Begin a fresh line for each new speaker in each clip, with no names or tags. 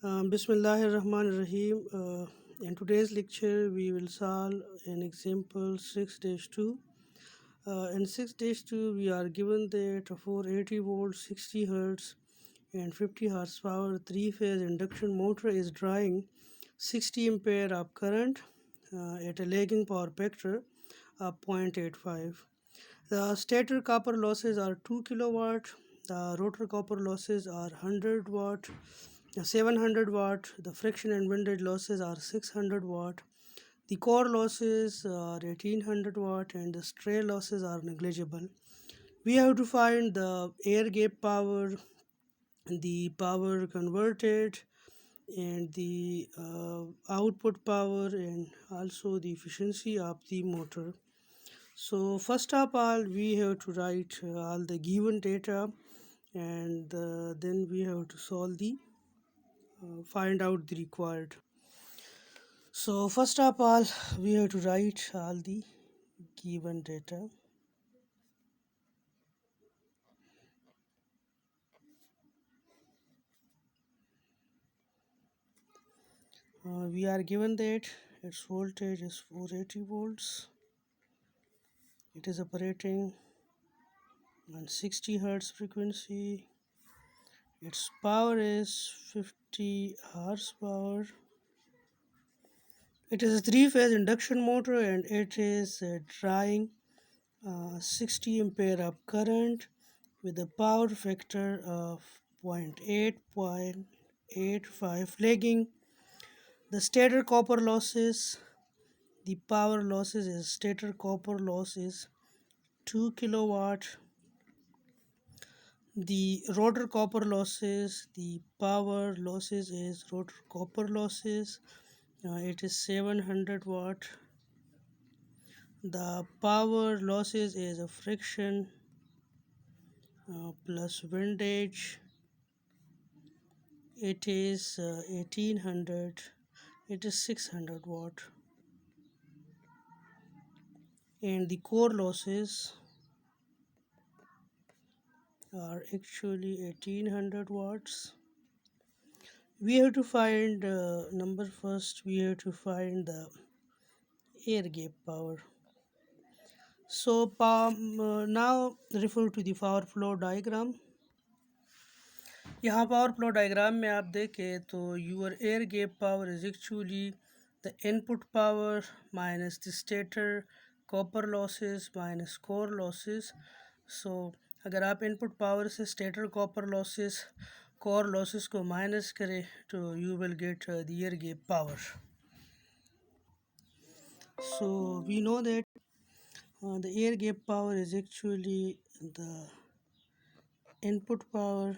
Bismillahir Rahmanir Rahim. In today's lecture, we will solve an example 6-2. In 6-2, we are given that 480 volts, 60 hertz, and 50 horsepower three-phase induction motor is drawing 60 ampere of current at a lagging power factor of 0.85. The stator copper losses are 2 kilowatt. The rotor copper losses are 100 watt, 700 watt. The friction and windage losses are 600 watt. The core losses are 1800 watt and the stray losses are negligible. We have to find the air gap power, the power converted, and the output power, and also the efficiency of the motor. So first of all, we have to write all the given data, and then we have to solve the find out the required. So first of all, we have to write all the given data. We are given that its voltage is 480 volts. It is operating on 60 hertz frequency. Its power is 50 horsepower. It is a three-phase induction motor and it is drawing 60 ampere of current with a power factor of 0.85 lagging. The stator copper losses, the power losses is stator copper loss is 2 kilowatt. The rotor copper losses, the power losses is rotor copper losses, it is 700 watt. The power losses is a friction plus windage, it is 1800, it is 600 watt, and the core losses are actually 1800 watts. We have to find number first, we have to find the air gap power. So now refer to the power flow diagram. यहाँ power flow diagram में आप देखें तो your air gap power is actually the input power minus the stator copper losses minus core losses. So अगर आप input power से stator copper losses core losses को minus करें तो you will get the air gap power. So we know that the air gap power is actually the input power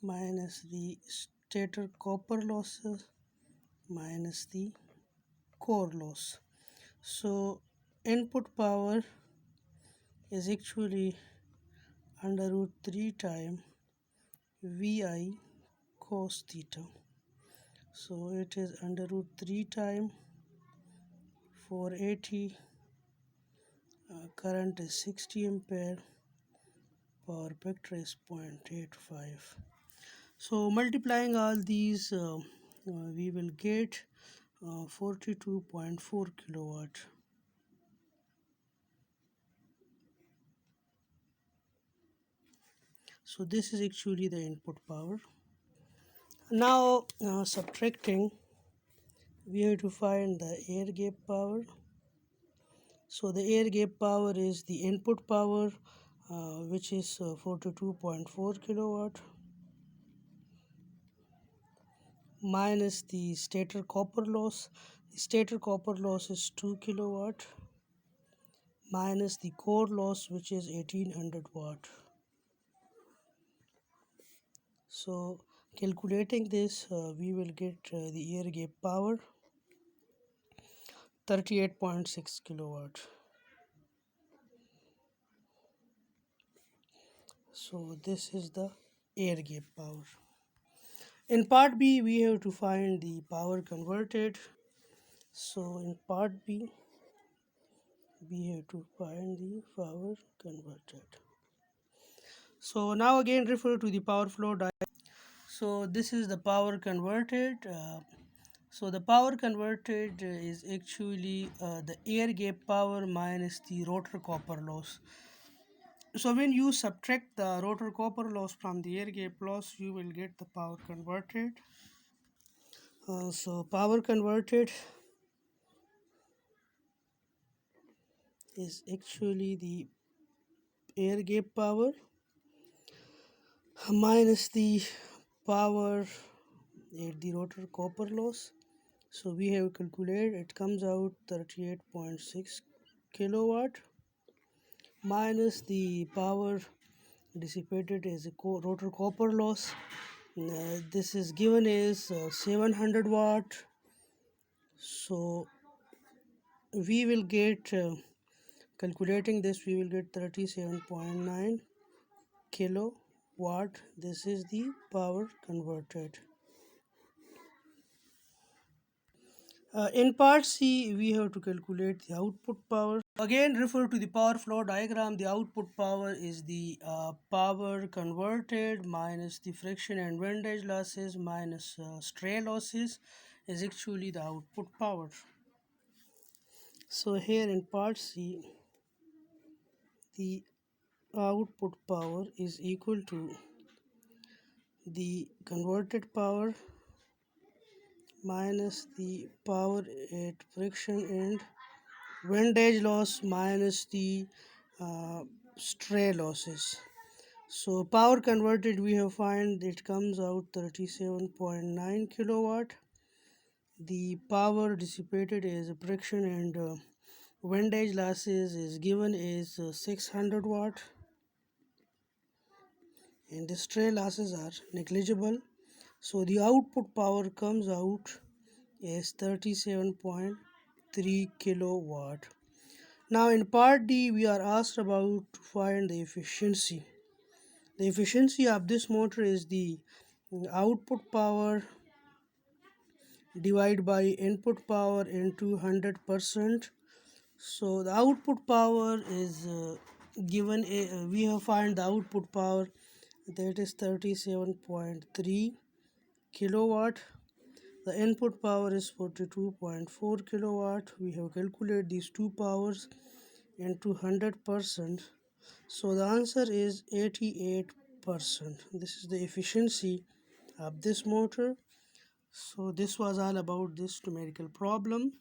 minus the stator copper losses minus the core loss. So input power is actually under root 3 times Vi cos theta. So it is under root 3 times 480, current is 60 ampere, power factor is 0.85. So multiplying all these we will get 42.4 kilowatt. So this is actually the input power. Now subtracting, we have to find the air gap power. So the air gap power is the input power which is 42.4 kilowatt minus the stator copper loss. The stator copper loss is 2 kilowatt minus the core loss which is 1800 watt. So calculating this we will get the air gap power 38.6 kilowatt. So this is the air gap power. In part B we have to find the power converted. So in part B we have to find the power converted. So now again refer to the power flow diagram. So this is the power converted. So the power converted is actually the air gap power minus the rotor copper loss. So when you subtract the rotor copper loss from the air gap loss, you will get the power converted. So power converted is actually the air gap power minus the power at the rotor copper loss. So we have calculated, it comes out 38.6 kilowatt minus the power dissipated as a rotor copper loss. This is given as 700 watt. So we will get calculating this, we will get 37.9 kilowatt. This is the power converted. In part C, we have to calculate the output power. Again, refer to the power flow diagram. The output power is the power converted minus the friction and windage losses minus stray losses is actually the output power. So here in part C, the output power is equal to the converted power minus the power at friction and windage loss minus the stray losses. So power converted, we have find it comes out 37.9 kilowatt. The power dissipated as friction and windage losses is given as 600 watt, and the stray losses are negligible. So the output power comes out as 37.3 kilowatt. Now in part D, we are asked about to find the efficiency. The efficiency of this motor is the output power divided by input power into 100%. So the output power is given, we have find the output power, that is 37.3 kilowatt. The input power is 42.4 kilowatt. We have calculated these two powers into 100%. So the answer is 88%. This is the efficiency of this motor. So this was all about this numerical problem.